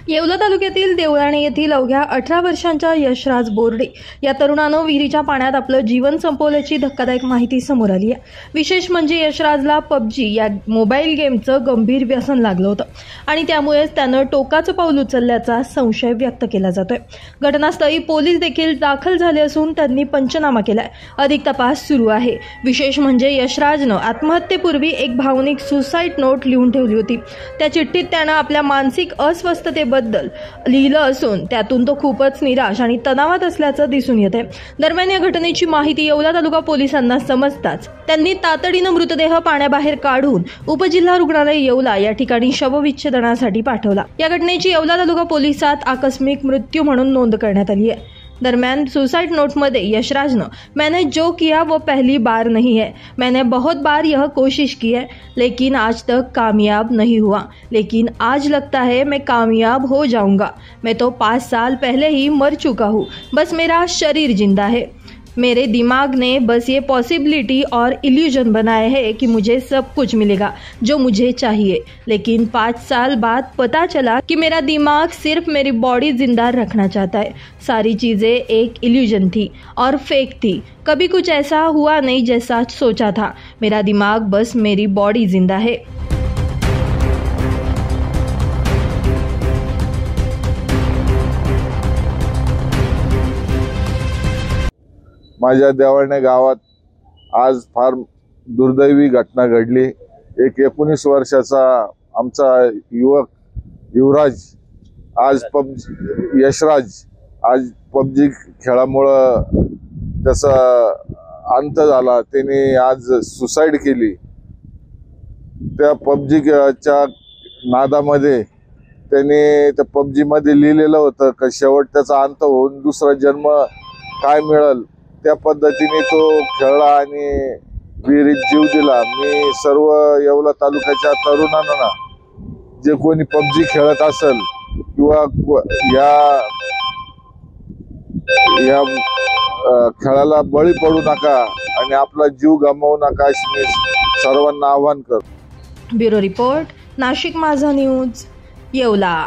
येवला तालुक्यातील देवळाणे येथील अवघ्या 18 वर्षांच्या यशराज बोर्डे या तरुणानं विहिरीच्या पाण्यात आपलं जीवन संपवल्याची धक्कादायक माहिती समोर आली आहे। विशेष म्हणजे यशराजला पबजी या मोबाईल गेमचं गंभीर व्यसन लागलं होतं आणि त्यामुळेच त्यानं टोकाचं पाऊल उचलल्याचा संशय व्यक्त केला जातोय। घटनास्थळी पोलीस देखील दाखल झाले असून त्यांनी पंचनामा केलाय। अधिक तपास सुरू आहे। विशेष म्हणजे यशराजनं आत्महत्येपूर्वी एक भावनिक सुसाईड नोट लिहून ठेवली होती। त्या चिठ्ठीत त्यानं आपल्या मानसिक अस्वस्थतेबद्दल लिहिलं असून त्यातून तो खूपच निराश आणि तणावात असल्याचं दिसून येते। दरम्यान या घटनेची माहिती येवला तालुका पोलिसांना समजताच त्यांनी तातडीनं मृतदेह पाण्याबाहेर काढून उपजिल्हा रुग्णालय येवला या ठिकाणी शवविच्छेदनासाठी पाठवला। या घटनेची येवला तालुका पोलिसात आकस्मिक मृत्यू म्हणून नोंद करण्यात आली आहे। दरम्यान सुसाइड नोट में यशराज ने मैंने जो किया वो पहली बार नहीं है, मैंने बहुत बार यह कोशिश की है लेकिन आज तक कामयाब नहीं हुआ, लेकिन आज लगता है मैं कामयाब हो जाऊंगा। मैं तो 5 साल पहले ही मर चुका हूँ, बस मेरा शरीर जिंदा है। मेरे दिमाग ने बस ये पॉसिबिलिटी और इल्यूजन बनाया है कि मुझे सब कुछ मिलेगा जो मुझे चाहिए, लेकिन 5 साल बाद पता चला कि मेरा दिमाग सिर्फ मेरी बॉडी जिंदा रखना चाहता है। सारी चीज़ें एक इल्यूजन थी और फेक थी, कभी कुछ ऐसा हुआ नहीं जैसा सोचा था। मेरा दिमाग बस मेरी बॉडी जिंदा है। माझ्या देवळणे गावात आज फार दुर्दैवी घटना घडली। एक 19 वर्षाचा आमचा युवक युवराज आज यशराज आज पबजी खेळामुळे त्याचा अंत झाला। त्याने आज सुसाईड केली। त्या पबजीच्या नादामध्ये त्याने त्या पबजी मध्ये लिहिलेलं होतं की शेवट त्याचा अंत होऊन दुसरा जन्म काय मिळेल, त्या पद्धतीने तो खेळला आणि विहिरीत जीव दिला। मी सर्व येवला तालुक्याच्या तरुणांना जे कोणी पबजी खेळत असेल किंवा या खेळाला बळी पडू नका आणि आपला जीव गमावू नका अशी मी सर्वांना आवाहन करतो। ब्युरो रिपोर्ट, नाशिक माझा न्यूज, येवला।